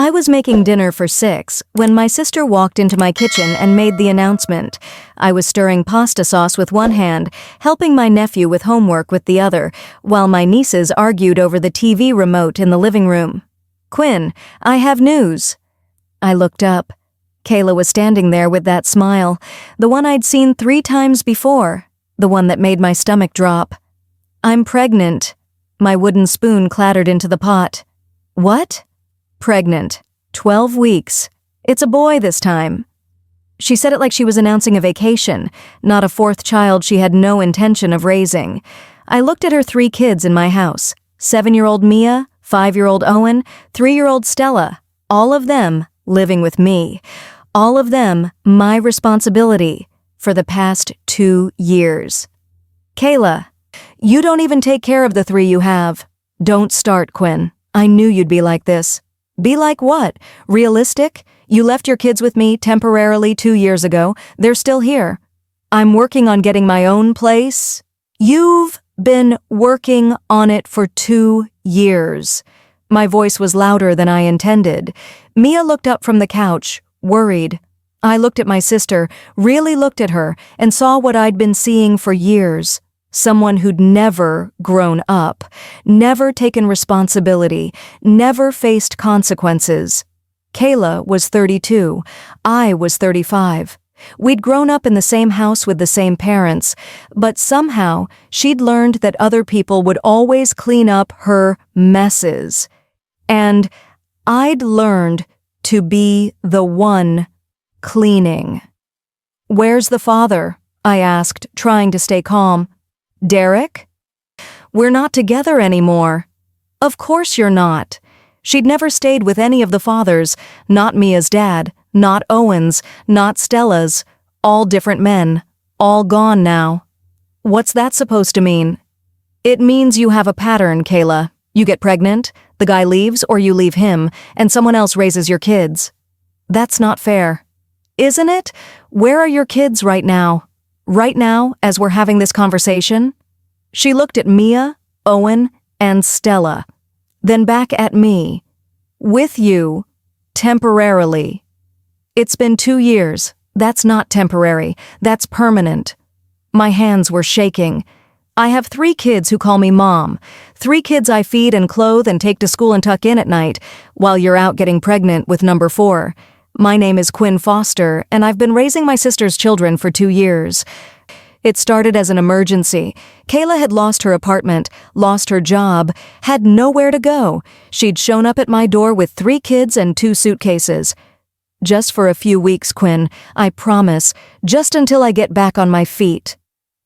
I was making dinner for 6 when my sister walked into my kitchen and made the announcement. I was stirring pasta sauce with one hand, helping my nephew with homework with the other, while my nieces argued over the TV remote in the living room. "Quinn, I have news." I looked up. Kayla was standing there with that smile, the one I'd seen 3 times before, the one that made my stomach drop. "I'm pregnant." My wooden spoon clattered into the pot. "What?" "Pregnant. 12 weeks. It's a boy this time." She said it like she was announcing a vacation, not a 4th child she had no intention of raising. I looked at her 3 kids in my house: 7-year-old Mia, 5-year-old Owen, 3-year-old Stella, all of them living with me. All of them my responsibility for the past 2 years. "Kayla, you don't even take care of the 3 you have." "Don't start, Quinn. I knew you'd be like this." "Be like what? Realistic? You left your kids with me temporarily 2 years ago. They're still here. I'm working on getting my own place." "You've been working on it for 2 years. My voice was louder than I intended. Mia looked up from the couch, worried. I looked at my sister, really looked at her, and saw what I'd been seeing for years. Someone who'd never grown up, never taken responsibility, never faced consequences. Kayla was 32. I was 35. We'd grown up in the same house with the same parents, but somehow she'd learned that other people would always clean up her messes. And I'd learned to be the one cleaning. "Where's the father?" I asked, trying to stay calm. "Derek?" "We're not together anymore." "Of course you're not." She'd never stayed with any of the fathers, not Mia's dad, not Owen's, not Stella's, all different men, all gone now. "What's that supposed to mean?" "It means you have a pattern, Kayla. You get pregnant, the guy leaves or you leave him, and someone else raises your kids." "That's not fair." "Isn't it? Where are your kids right now? Right now, as we're having this conversation?" She looked at Mia, Owen, and Stella, then back at me. "With you, temporarily." "It's been 2 years. That's not temporary. That's permanent." My hands were shaking. "I have 3 kids who call me mom. 3 kids I feed and clothe and take to school and tuck in at night, while you're out getting pregnant with number 4. My name is Quinn Foster, and I've been raising my sister's children for 2 years. It started as an emergency. Kayla had lost her apartment, lost her job, had nowhere to go. She'd shown up at my door with 3 kids and 2 suitcases. "Just for a few weeks, Quinn, I promise, just until I get back on my feet."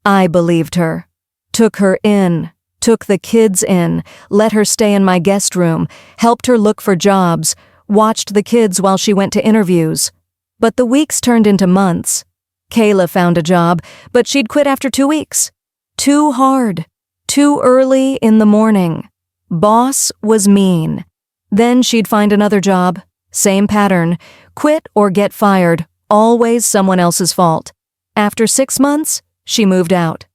I believed her. Took her in, took the kids in, let her stay in my guest room, helped her look for jobs, watched the kids while she went to interviews. But the weeks turned into months. Kayla found a job, but she'd quit after 2 weeks. Too hard. Too early in the morning. Boss was mean. Then she'd find another job. Same pattern. Quit or get fired. Always someone else's fault. After 6 months, she moved out.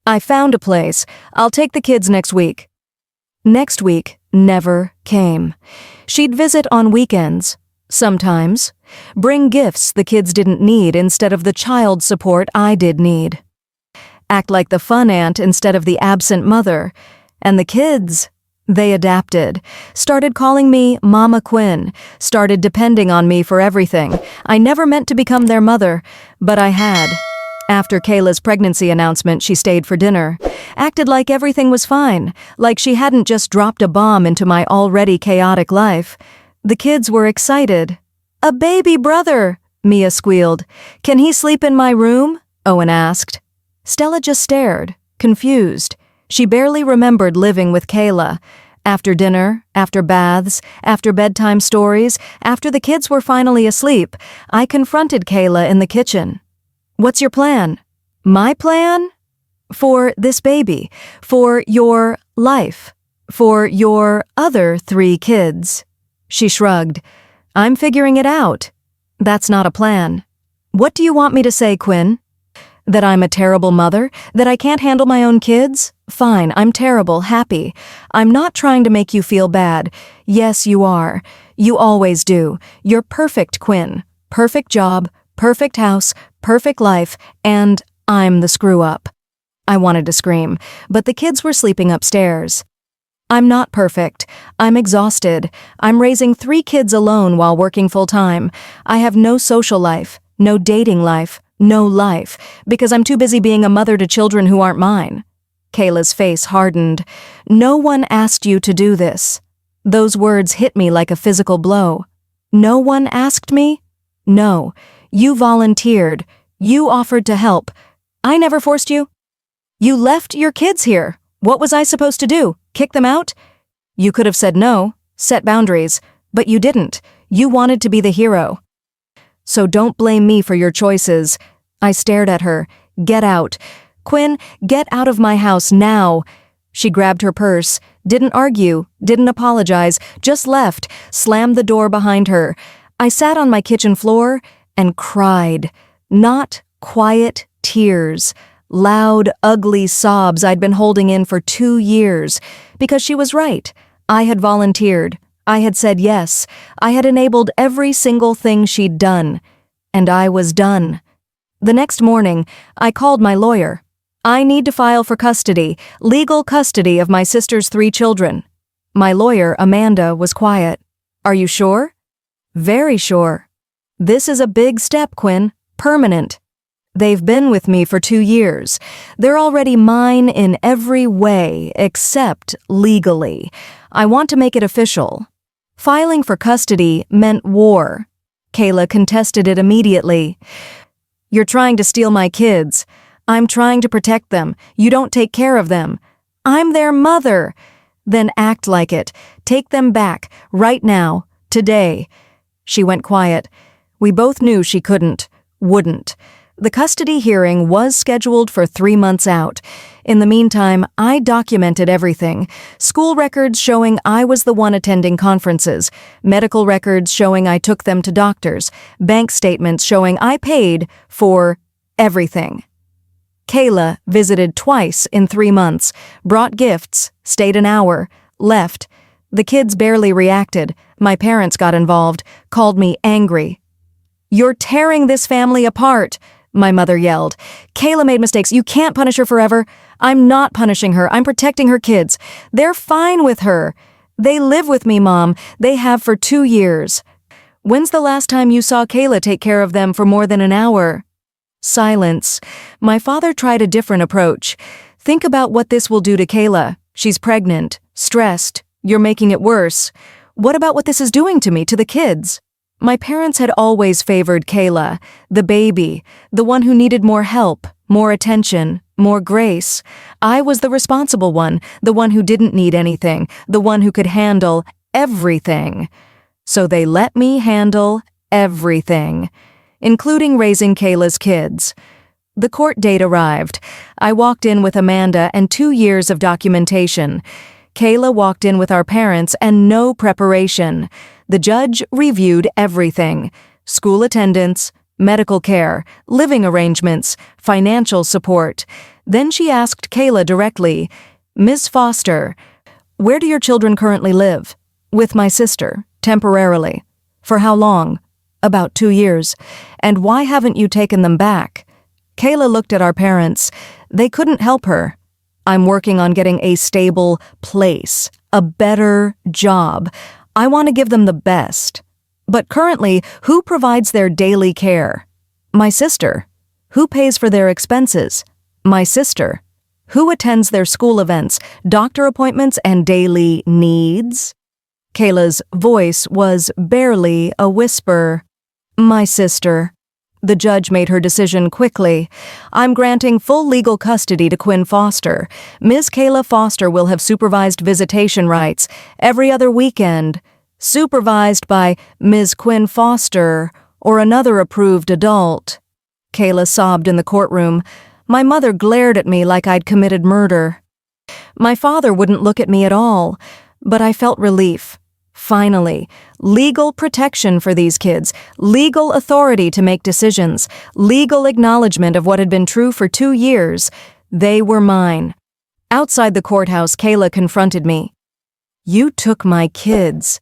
"I found a place. I'll take the kids next week." Next week never came. She'd visit on weekends. Sometimes. Bring gifts the kids didn't need instead of the child support I did need. Act like the fun aunt instead of the absent mother. And the kids, they adapted. Started calling me Mama Quinn. Started depending on me for everything. I never meant to become their mother, but I had. After Kayla's pregnancy announcement, she stayed for dinner. Acted like everything was fine, like she hadn't just dropped a bomb into my already chaotic life. The kids were excited. "A baby brother," Mia squealed. "Can he sleep in my room?" Owen asked. Stella just stared, confused. She barely remembered living with Kayla. After dinner, after baths, after bedtime stories, after the kids were finally asleep, I confronted Kayla in the kitchen. "What's your plan?" "My plan?" "For this baby, for your life, for your other 3 kids." She shrugged. "I'm figuring it out." "That's not a plan." "What do you want me to say, Quinn?" "That I'm a terrible mother? That I can't handle my own kids? Fine, I'm terrible, happy. I'm not trying to make you feel bad. Yes, you are. You always do. You're perfect, Quinn. Perfect job, perfect house, perfect life, and I'm the screw-up. I wanted to scream, but the kids were sleeping upstairs. I'm not perfect. I'm exhausted. I'm raising 3 kids alone while working full-time. I have no social life, no dating life, no life, because I'm too busy being a mother to children who aren't mine. Kayla's face hardened. No one asked you to do this. Those words hit me like a physical blow. No one asked me? No. You volunteered. You offered to help. I never forced you. You left your kids here. What was I supposed to do? Kick them out? You could have said no, set boundaries, but you didn't. You wanted to be the hero. So don't blame me for your choices. I stared at her. Get out. Quinn, get out of my house now. She grabbed her purse, didn't argue, didn't apologize, just left, slammed the door behind her. I sat on my kitchen floor and cried. Not quiet tears. Loud, ugly sobs I'd been holding in for 2 years. Because she was right. I had volunteered. I had said yes. I had enabled every single thing she'd done. And I was done. The next morning, I called my lawyer. I need to file for custody, legal custody of my sister's 3 children. My lawyer, Amanda, was quiet. Are you sure? Very sure. This is a big step, Quinn. Permanent. They've been with me for 2 years. They're already mine in every way except legally. I want to make it official. Filing for custody meant war. Kayla contested it immediately. You're trying to steal my kids. I'm trying to protect them. You don't take care of them. I'm their mother. Then act like it. Take them back, right now, today. She went quiet. We both knew she couldn't, wouldn't. The custody hearing was scheduled for 3 months out. In the meantime, I documented everything. School records showing I was the one attending conferences. Medical records showing I took them to doctors. Bank statements showing I paid for everything. Kayla visited twice in 3 months, brought gifts, stayed an hour, left. The kids barely reacted. My parents got involved, called me angry. You're tearing this family apart, my mother yelled. Kayla made mistakes. You can't punish her forever. I'm not punishing her. I'm protecting her kids. They're fine with her. They live with me, Mom. They have for 2 years. When's the last time you saw Kayla take care of them for more than an hour? Silence. My father tried a different approach. Think about what this will do to Kayla. She's pregnant, stressed. You're making it worse. What about what this is doing to me, to the kids? My parents had always favored Kayla, the baby, the one who needed more help, more attention, more grace. I was the responsible one, the one who didn't need anything, the one who could handle everything. So they let me handle everything, including raising Kayla's kids. The court date arrived. I walked in with Amanda and 2 years of documentation. Kayla walked in with our parents and no preparation. The judge reviewed everything: school attendance, medical care, living arrangements, financial support. Then she asked Kayla directly, Ms. Foster, where do your children currently live? With my sister, temporarily. For how long? About 2 years. And why haven't you taken them back? Kayla looked at our parents. They couldn't help her. I'm working on getting a stable place, a better job. I want to give them the best. But currently, who provides their daily care? My sister. Who pays for their expenses? My sister. Who attends their school events, doctor appointments, and daily needs? Kayla's voice was barely a whisper. My sister. The judge made her decision quickly. I'm granting full legal custody to Quinn Foster. Ms. Kayla Foster will have supervised visitation rights every other weekend, supervised by Ms. Quinn Foster or another approved adult. Kayla sobbed in the courtroom. My mother glared at me like I'd committed murder. My father wouldn't look at me at all, but I felt relief. Finally, legal protection for these kids, legal authority to make decisions, legal acknowledgement of what had been true for 2 years. They were mine. Outside the courthouse, Kayla confronted me. You took my kids.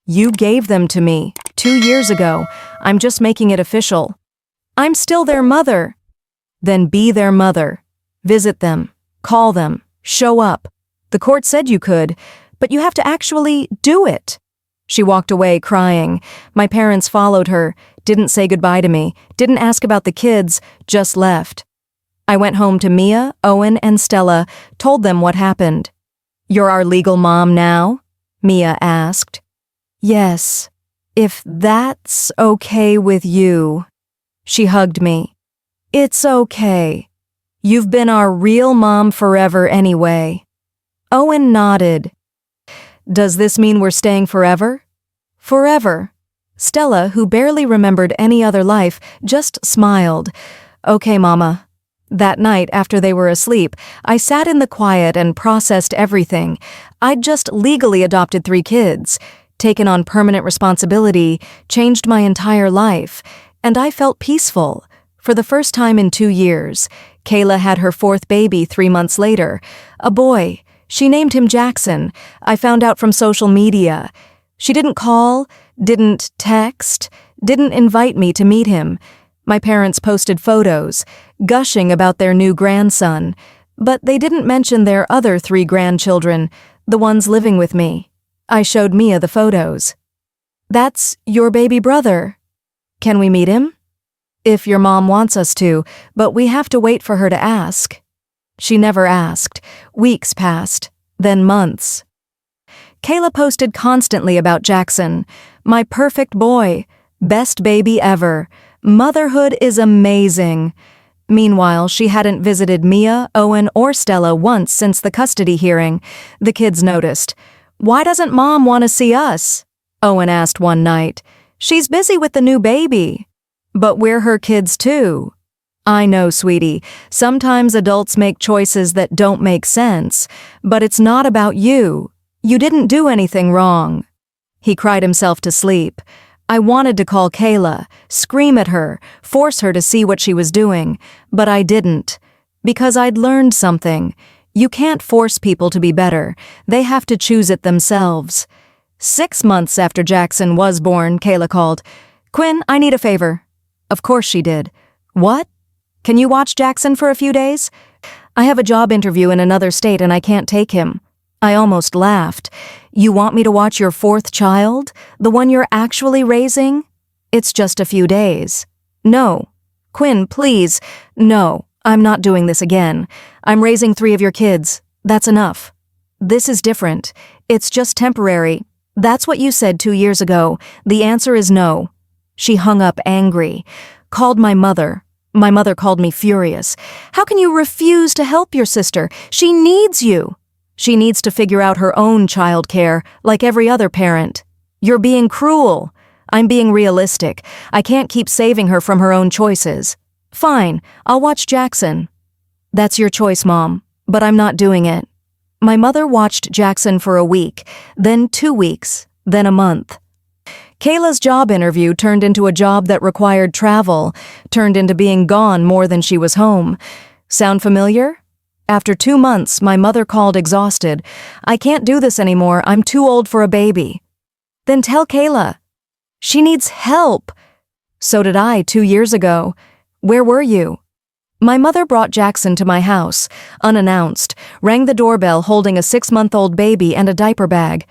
You gave them to me 2 years ago. I'm just making it official. I'm still their mother. Then be their mother. Visit them. Call them. Show up. The court said you could, but you have to actually do it. She walked away crying. My parents followed her, didn't say goodbye to me, didn't ask about the kids, just left. I went home to Mia, Owen, and Stella, told them what happened. You're our legal mom now? Mia asked. Yes, if that's okay with you. She hugged me. It's okay. You've been our real mom forever anyway. Owen nodded. Does this mean we're staying forever? Forever. Stella, who barely remembered any other life, just smiled. Okay, Mama. That night, after they were asleep, I sat in the quiet and processed everything. I'd just legally adopted 3 kids, taken on permanent responsibility, changed my entire life, and I felt peaceful. For the first time in 2 years, Kayla had her 4th baby 3 months later, a boy. She named him Jackson. I found out from social media. She didn't call, didn't text, didn't invite me to meet him. My parents posted photos, gushing about their new grandson, but they didn't mention their other 3 grandchildren, the ones living with me. I showed Mia the photos. That's your baby brother. Can we meet him? If your mom wants us to, but we have to wait for her to ask. She never asked. Weeks passed, then months. Kayla posted constantly about Jackson. My perfect boy. Best baby ever. Motherhood is amazing. Meanwhile, she hadn't visited Mia, Owen, or Stella once since the custody hearing. The kids noticed. Why doesn't Mom want to see us? Owen asked one night. She's busy with the new baby. But we're her kids too. I know, sweetie. Sometimes adults make choices that don't make sense, but it's not about you. You didn't do anything wrong. He cried himself to sleep. I wanted to call Kayla, scream at her, force her to see what she was doing, but I didn't. Because I'd learned something. You can't force people to be better. They have to choose it themselves. 6 months after Jackson was born, Kayla called. Quinn, I need a favor. Of course she did. What? Can you watch Jackson for a few days? I have a job interview in another state and I can't take him. I almost laughed. You want me to watch your 4th child? The one you're actually raising? It's just a few days. No. Quinn, please. No, I'm not doing this again. I'm raising 3 of your kids. That's enough. This is different. It's just temporary. That's what you said 2 years ago. The answer is no. She hung up angry. Called my mother. My mother called me furious. How can you refuse to help your sister? She needs you. She needs to figure out her own childcare, like every other parent. You're being cruel. I'm being realistic. I can't keep saving her from her own choices. Fine, I'll watch Jackson. That's your choice, Mom, but I'm not doing it. My mother watched Jackson for a week, then 2 weeks, then a month. Kayla's job interview turned into a job that required travel, turned into being gone more than she was home. Sound familiar? After 2 months, my mother called exhausted. I can't do this anymore. I'm too old for a baby. Then tell Kayla. She needs help. So did I 2 years ago. Where were you? My mother brought Jackson to my house, unannounced, rang the doorbell holding a 6-month-old baby and a diaper bag.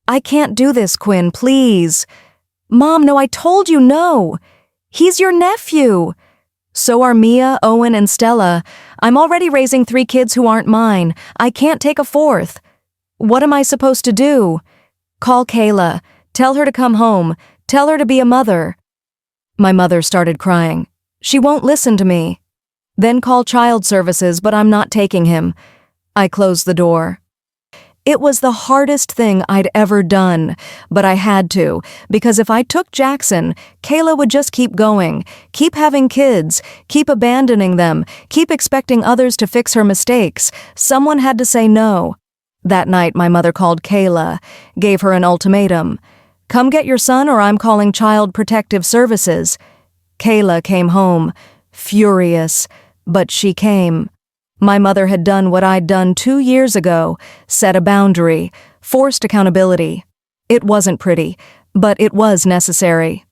I can't do this, Quinn, please. Mom, no, I told you no. He's your nephew. So are Mia, Owen, and Stella. I'm already raising 3 kids who aren't mine. I can't take a 4th. What am I supposed to do? Call Kayla. Tell her to come home. Tell her to be a mother. My mother started crying. She won't listen to me. Then call child services, but I'm not taking him. I closed the door. It was the hardest thing I'd ever done, but I had to, because if I took Jackson, Kayla would just keep going, keep having kids, keep abandoning them, keep expecting others to fix her mistakes. Someone had to say no. That night, my mother called Kayla, gave her an ultimatum. Come get your son or I'm calling Child Protective Services. Kayla came home, furious, but she came. My mother had done what I'd done 2 years ago, set a boundary, forced accountability. It wasn't pretty, But it was necessary.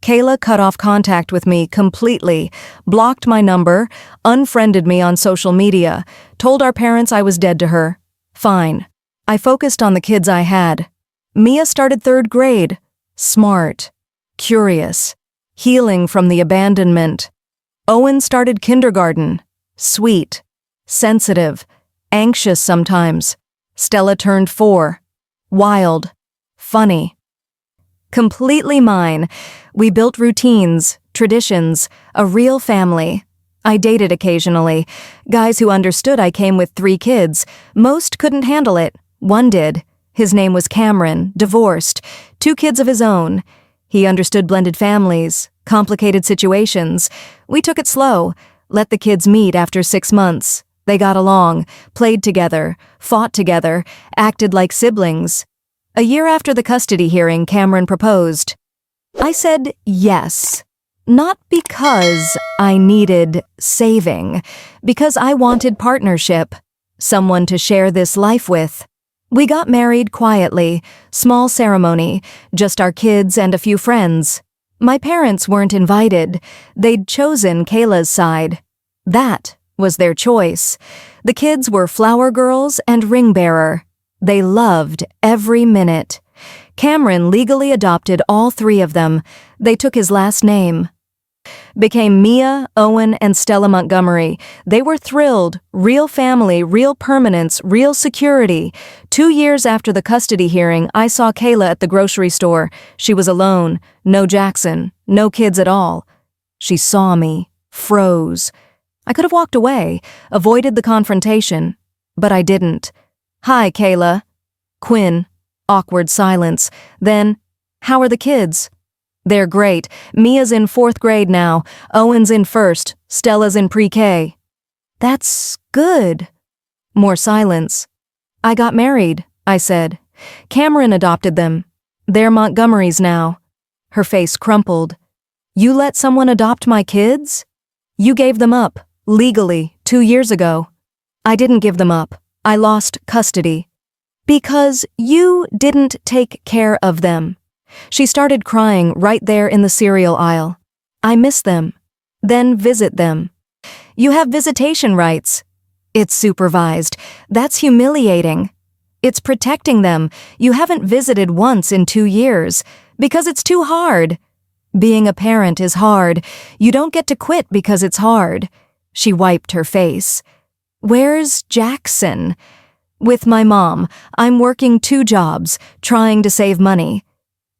Kayla cut off contact with me completely, blocked my number, unfriended me on social media, told our parents I was dead to her. Fine. I focused on the kids I had. Mia started 3rd grade. Smart. Curious. Healing from the abandonment. Owen started kindergarten. Sweet. Sensitive. Anxious sometimes. Stella turned 4. Wild. Funny. Completely mine. We built routines, traditions, a real family. I dated occasionally. Guys who understood I came with 3 kids. Most couldn't handle it. One did. His name was Cameron, divorced, 2 kids of his own. He understood blended families, complicated situations. We took it slow, let the kids meet after 6 months. They got along, played together, fought together, acted like siblings. A year after the custody hearing, Cameron proposed. I said yes. Not because I needed saving, because I wanted partnership, someone to share this life with. We got married quietly, small ceremony, just our kids and a few friends. My parents weren't invited. They'd chosen Kayla's side. That was their choice. The kids were flower girls and ring bearer. They loved every minute. Cameron legally adopted all 3 of them. They took his last name. Became Mia, Owen, and Stella Montgomery. They were thrilled. Real family, real permanence, real security. 2 years after the custody hearing, I saw Kayla at the grocery store. She was alone. No Jackson. No kids at all. She saw me. Froze. I could have walked away, avoided the confrontation. But I didn't. Hi, Kayla. Quinn. Awkward silence. Then, how are the kids? They're great. Mia's in 4th grade now. Owen's in 1st. Stella's in pre-K. That's good. More silence. I got married, I said. Cameron adopted them. They're Montgomerys now. Her face crumpled. You let someone adopt my kids? You gave them up, legally, 2 years ago. I didn't give them up. I lost custody. Because you didn't take care of them. She started crying right there in the cereal aisle. I miss them. Then visit them. You have visitation rights. It's supervised. That's humiliating. It's protecting them. You haven't visited once in 2 years. Because it's too hard. Being a parent is hard. You don't get to quit because it's hard. She wiped her face. Where's Jackson? With my mom. I'm working 2 jobs, trying to save money.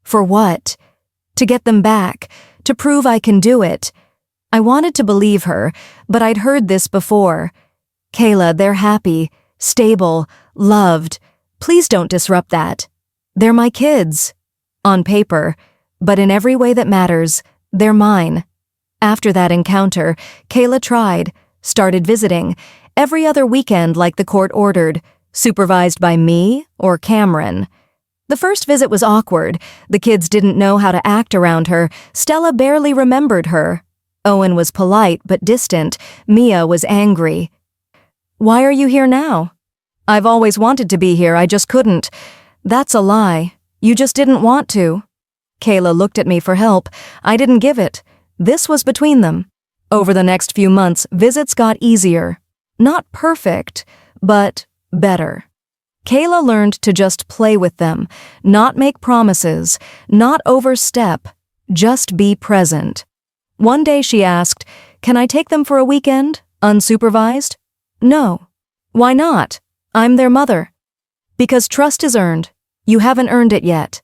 For what? To get them back, to prove I can do it. I wanted to believe her, but I'd heard this before. Kayla, they're happy, stable, loved. Please don't disrupt that. They're my kids. On paper, but in every way that matters, they're mine. After that encounter, Kayla tried, started visiting, every other weekend like the court ordered, supervised by me or Cameron. The first visit was awkward. The kids didn't know how to act around her. Stella barely remembered her. Owen was polite but distant. Mia was angry. Why are you here now? I've always wanted to be here, I just couldn't. That's a lie. You just didn't want to. Kayla looked at me for help. I didn't give it. This was between them. Over the next few months, visits got easier. Not perfect, but better. Kayla learned to just play with them, not make promises, not overstep, just be present. One day she asked, "Can I take them for a weekend, unsupervised?" No. Why not? I'm their mother. Because trust is earned. You haven't earned it yet.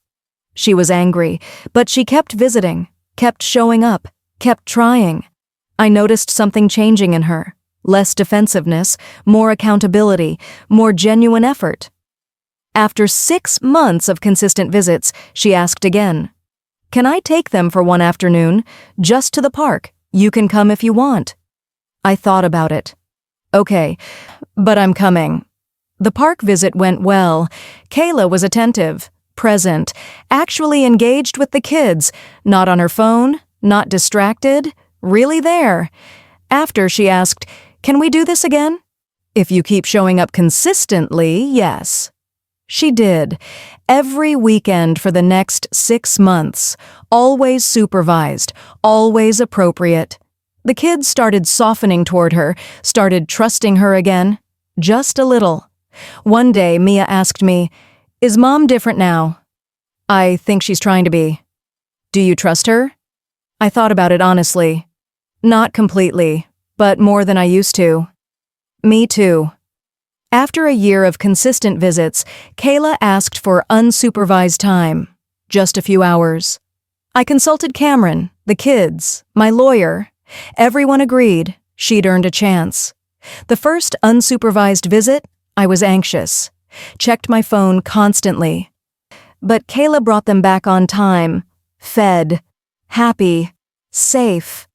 She was angry, but she kept visiting, kept showing up, kept trying. I noticed something changing in her. Less defensiveness, more accountability, more genuine effort. After 6 months of consistent visits, she asked again, "Can I take them for one afternoon, just to the park? You can come if you want." I thought about it. Okay, but I'm coming. The park visit went well. Kayla was attentive, present, actually engaged with the kids, not on her phone, not distracted, really there. After, she asked, "Can we do this again?" "If you keep showing up consistently, yes." She did. Every weekend for the next 6 months. Always supervised. Always appropriate. The kids started softening toward her, started trusting her again. Just a little. One day, Mia asked me, "Is Mom different now?" "I think she's trying to be." "Do you trust her?" I thought about it honestly. Not completely, but more than I used to. Me too. After a year of consistent visits, Kayla asked for unsupervised time. Just a few hours. I consulted Cameron, the kids, my lawyer. Everyone agreed she'd earned a chance. The first unsupervised visit, I was anxious. Checked my phone constantly. But Kayla brought them back on time. Fed. Happy. Safe.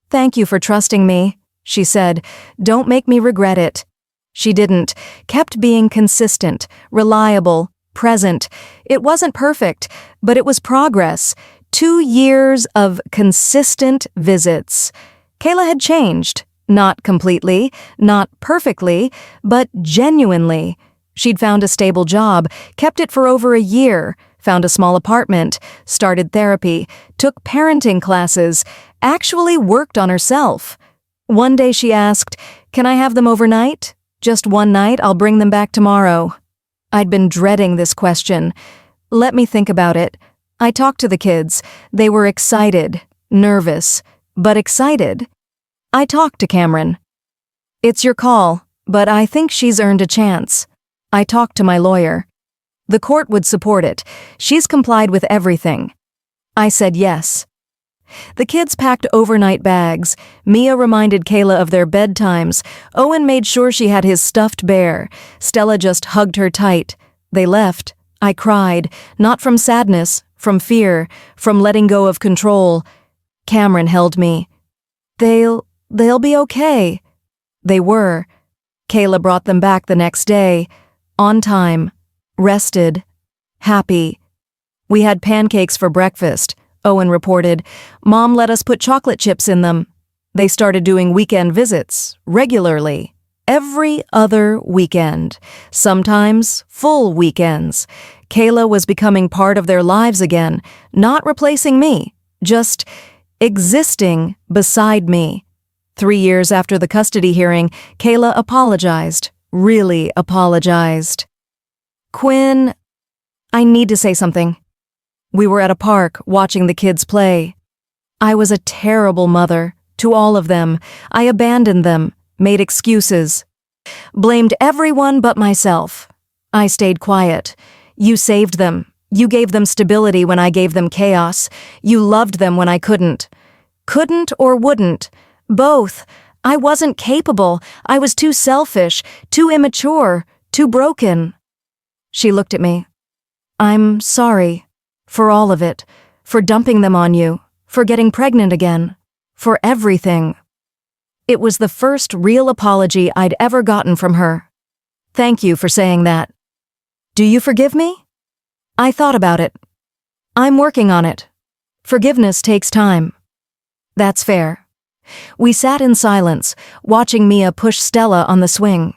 "Thank you for trusting me," she said. "Don't make me regret it." She didn't. Kept being consistent, reliable, present. It wasn't perfect, but it was progress. 2 years of consistent visits. Kayla had changed. Not completely, not perfectly, but genuinely. She'd found a stable job, kept it for over a year, found a small apartment, started therapy, took parenting classes, actually worked on herself. One day she asked, "Can I have them overnight? Just one night, I'll bring them back tomorrow." I'd been dreading this question. Let me think about it. I talked to the kids. They were excited, nervous, but excited. I talked to Cameron. "It's your call, but I think she's earned a chance." I talked to my lawyer. The court would support it. She's complied with everything. I said yes. The kids packed overnight bags. Mia reminded Kayla of their bedtimes. Owen made sure she had his stuffed bear. Stella just hugged her tight. They left. I cried, not from sadness, from fear, from letting go of control. Cameron held me. They'll be okay." They were. Kayla brought them back the next day. On time. Rested. Happy. "We had pancakes for breakfast," Owen reported. "Mom let us put chocolate chips in them." They started doing weekend visits, regularly. Every other weekend. Sometimes full weekends. Kayla was becoming part of their lives again, not replacing me, just existing beside me. 3 years after the custody hearing, Kayla apologized, really apologized. "Quinn, I need to say something." We were at a park watching the kids play. I was a terrible mother, to all of them. I abandoned them, made excuses. Blamed everyone but myself. I stayed quiet. You saved them. You gave them stability when I gave them chaos. You loved them when I couldn't. Couldn't or wouldn't. Both. I wasn't capable. I was too selfish, too immature, too broken. She looked at me. "I'm sorry. For all of it. For dumping them on you. For getting pregnant again. For everything." It was the first real apology I'd ever gotten from her. "Thank you for saying that." "Do you forgive me?" I thought about it. "I'm working on it. Forgiveness takes time." "That's fair." We sat in silence, watching Mia push Stella on the swing.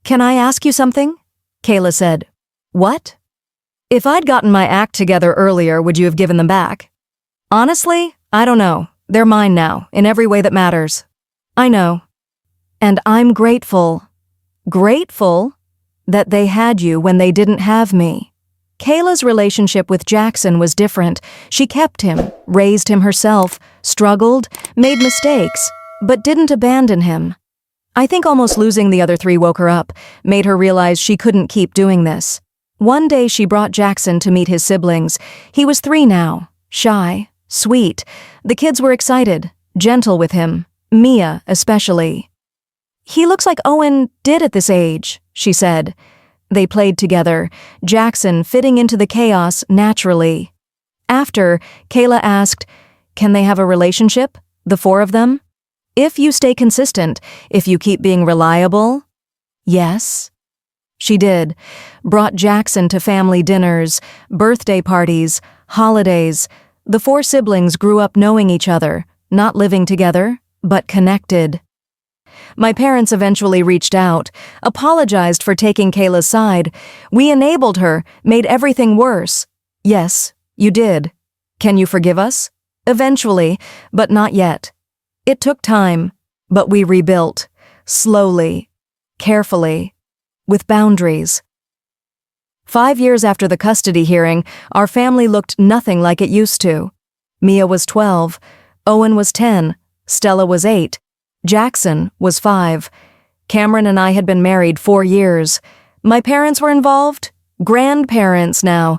"Can I ask you something?" Kayla said. "What?" "If I'd gotten my act together earlier, would you have given them back?" "Honestly, I don't know. They're mine now, in every way that matters." "I know. And I'm grateful. Grateful that they had you when they didn't have me." Kayla's relationship with Jackson was different. She kept him, raised him herself, struggled, made mistakes, but didn't abandon him. I think almost losing the other 3 woke her up, made her realize she couldn't keep doing this. One day she brought Jackson to meet his siblings. He was 3 now, shy, sweet. The kids were excited, gentle with him, Mia especially. "He looks like Owen did at this age," she said. They played together, Jackson fitting into the chaos naturally. After, Kayla asked, "Can they have a relationship, the 4 of them? If you stay consistent, if you keep being reliable?" "Yes." She did. Brought Jackson to family dinners, birthday parties, holidays. The 4 siblings grew up knowing each other, not living together, but connected. My parents eventually reached out, apologized for taking Kayla's side. We enabled her, made everything worse. Yes, you did. Can you forgive us? Eventually, but not yet. It took time, but we rebuilt. Slowly, carefully, with boundaries. 5 years after the custody hearing, our family looked nothing like it used to. Mia was 12, Owen was 10, Stella was 8, Jackson was 5. Cameron and I had been married 4 years. My parents were involved, grandparents now.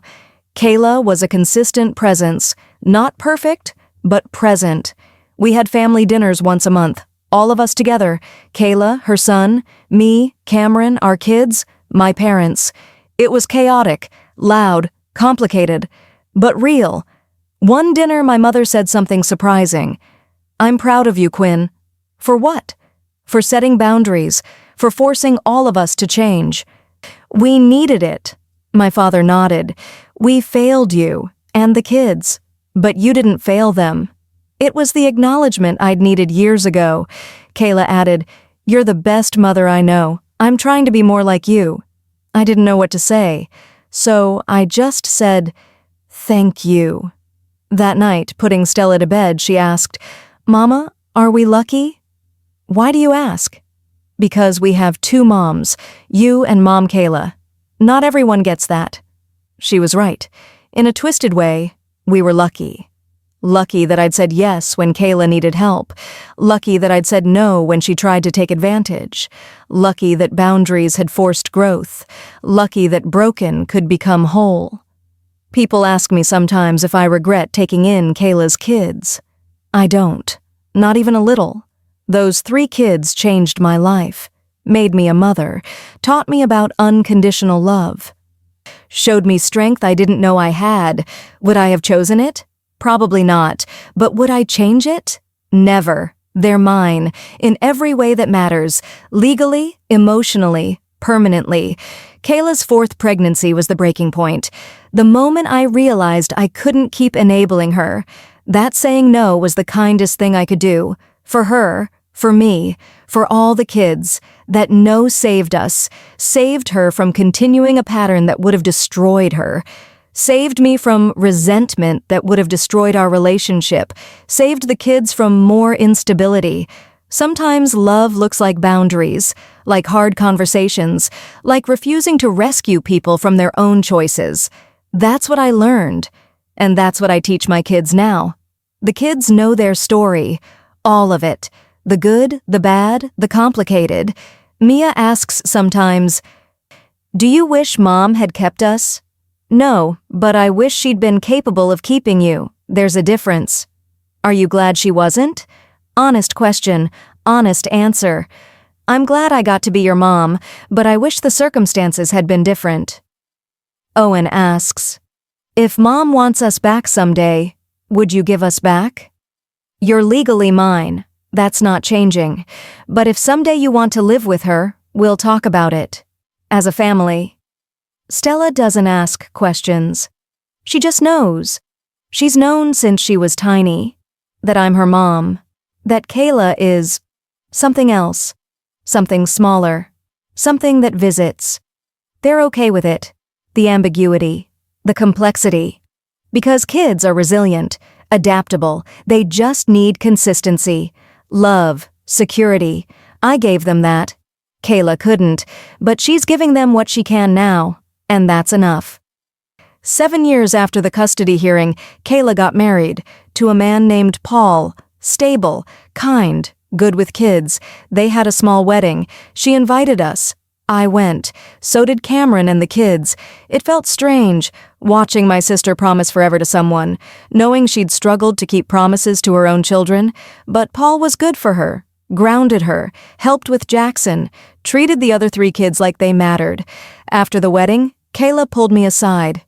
Kayla was a consistent presence, not perfect, but present. We had family dinners once a month, all of us together, Kayla, her son, me, Cameron, our kids, my parents. It was chaotic, loud, complicated, but real. One dinner, my mother said something surprising. "I'm proud of you, Quinn." For what? For setting boundaries, for forcing all of us to change. "We needed it." My father nodded. "We failed you, and the kids, but you didn't fail them." It was the acknowledgement I'd needed years ago. Kayla added, "You're the best mother I know. I'm trying to be more like you." I didn't know what to say, so I just said, "Thank you." That night, putting Stella to bed, she asked, "Mama, are we lucky?" "Why do you ask?" "Because we have 2 moms, you and Mom Kayla. Not everyone gets that." She was right. In a twisted way, we were lucky. Lucky that I'd said yes when Kayla needed help. Lucky that I'd said no when she tried to take advantage. Lucky that boundaries had forced growth. Lucky that broken could become whole. People ask me sometimes if I regret taking in Kayla's kids. I don't. Not even a little. Those 3 kids changed my life, made me a mother, taught me about unconditional love, showed me strength I didn't know I had. Would I have chosen it? Probably not. But would I change it? Never. They're mine, in every way that matters, legally, emotionally, permanently. Kayla's 4th pregnancy was the breaking point. The moment I realized I couldn't keep enabling her, that saying no was the kindest thing I could do. For her, for me, for all the kids. That no saved us, saved her from continuing a pattern that would have destroyed her. Saved me from resentment that would have destroyed our relationship. Saved the kids from more instability. Sometimes love looks like boundaries, like hard conversations, like refusing to rescue people from their own choices. That's what I learned, and that's what I teach my kids now. The kids know their story, all of it, the good, the bad, the complicated. Mia asks sometimes, "Do you wish Mom had kept us?" "No, but I wish she'd been capable of keeping you. There's a difference." "Are you glad she wasn't?" Honest question, honest answer. "I'm glad I got to be your mom, but I wish the circumstances had been different." Owen asks, "If Mom wants us back someday, would you give us back?" "You're legally mine. That's not changing. But if someday you want to live with her, we'll talk about it. As a family." Stella doesn't ask questions. She just knows. She's known since she was tiny. That I'm her mom. That Kayla is something else. Something smaller. Something that visits. They're okay with it. The ambiguity. The complexity. Because kids are resilient, adaptable. They just need consistency. Love. Security. I gave them that. Kayla couldn't, but she's giving them what she can now. And that's enough. 7 years after the custody hearing, Kayla got married to a man named Paul, stable, kind, good with kids. They had a small wedding. She invited us. I went. So did Cameron and the kids. It felt strange, watching my sister promise forever to someone, knowing she'd struggled to keep promises to her own children. But Paul was good for her, grounded her, helped with Jackson, treated the other 3 kids like they mattered. After the wedding, Kayla pulled me aside.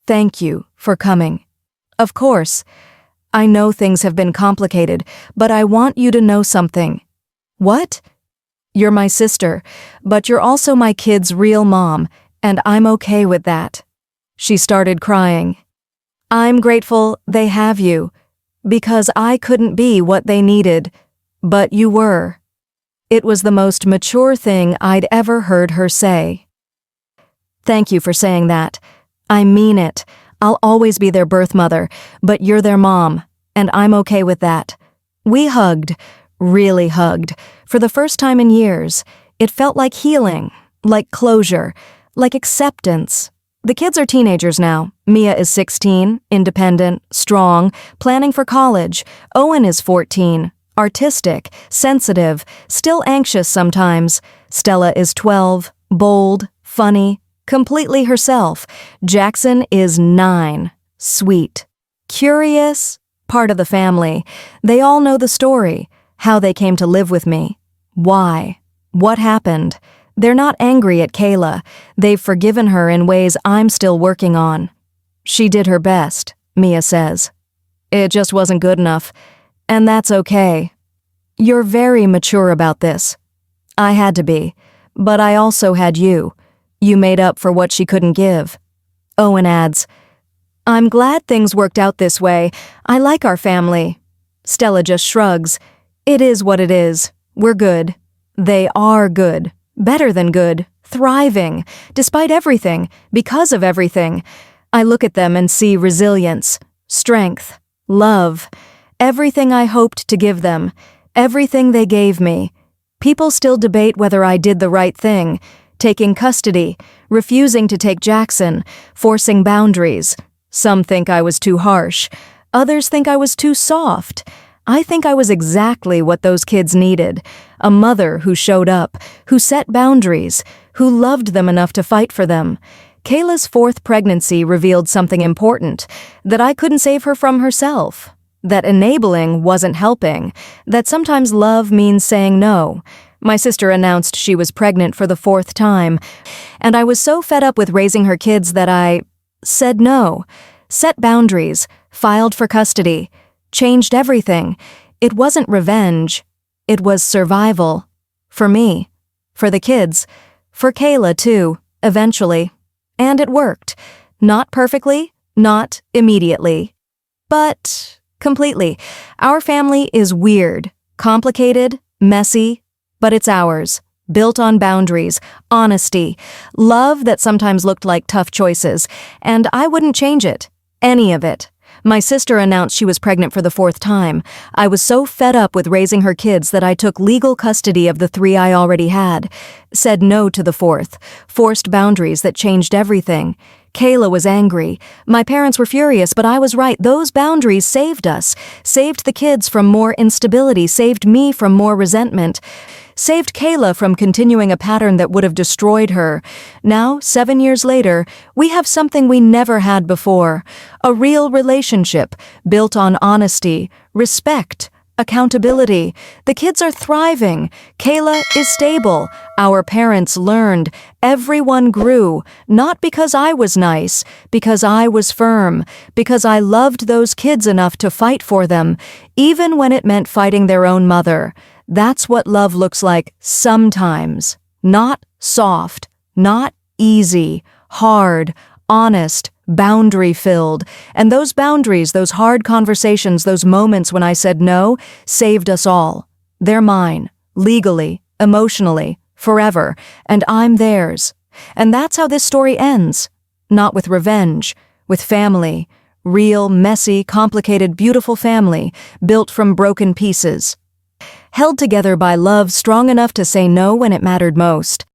"Thank you for coming. Of course, I know things have been complicated, but I want you to know something." "What?" "You're my sister, but you're also my kid's real mom, and I'm okay with that." She started crying. "I'm grateful they have you, because I couldn't be what they needed, but you were." It was the most mature thing I'd ever heard her say. Thank you for saying that. I mean it. I'll always be their birth mother, but you're their mom, and I'm okay with that. We hugged, really hugged, for the first time in years. It felt like healing, like closure, like acceptance. The kids are teenagers now. Mia is 16, independent, strong, planning for college. Owen is 14, artistic, sensitive, still anxious sometimes. Stella is 12, bold, funny, completely herself. Jackson is 9, sweet, curious, part of the family. They all know the story, how they came to live with me. Why? What happened? They're not angry at Kayla. They've forgiven her in ways I'm still working on. She did her best, Mia says. It just wasn't good enough, and that's okay. You're very mature about this. I had to be, but I also had you. You made up for what she couldn't give. Owen adds, I'm glad things worked out this way. I like our family. Stella just shrugs. It is what it is. We're good. They are good. Better than good. Thriving. Despite everything. Because of everything. I look at them and see resilience. Strength. Love. Everything I hoped to give them. Everything they gave me. People still debate whether I did the right thing. Taking custody. Refusing to take Jackson. Forcing boundaries. Some think I was too harsh. Others think I was too soft. I think I was exactly what those kids needed. A mother who showed up, who set boundaries, who loved them enough to fight for them. Kayla's 4th pregnancy revealed something important, that I couldn't save her from herself, that enabling wasn't helping, that sometimes love means saying no. My sister announced she was pregnant for the 4th time, and I was so fed up with raising her kids that I said no, set boundaries, filed for custody, changed everything. It wasn't revenge. It was survival. For me. For the kids. For Kayla, too, eventually. And it worked. Not perfectly, not immediately. But completely. Our family is weird, complicated, messy, but it's ours. Built on boundaries, honesty, love that sometimes looked like tough choices, and I wouldn't change it. Any of it. My sister announced she was pregnant for the 4th time. I was so fed up with raising her kids that I took legal custody of the 3 I already had. Said no to the 4th. Forced boundaries that changed everything. Kayla was angry. My parents were furious, but I was right. Those boundaries saved us. Saved the kids from more instability. Saved me from more resentment. Saved Kayla from continuing a pattern that would have destroyed her. Now, 7 years later, we have something we never had before. A real relationship, built on honesty, respect, accountability. The kids are thriving. Kayla is stable. Our parents learned. Everyone grew. Not because I was nice, because I was firm, because I loved those kids enough to fight for them, even when it meant fighting their own mother. That's what love looks like sometimes. Not soft, not easy, hard, honest, boundary-filled. And those boundaries, those hard conversations, those moments when I said no, saved us all. They're mine, legally, emotionally, forever, and I'm theirs. And that's how this story ends. Not with revenge, with family. Real, messy, complicated, beautiful family, built from broken pieces. Held together by love strong enough to say no when it mattered most.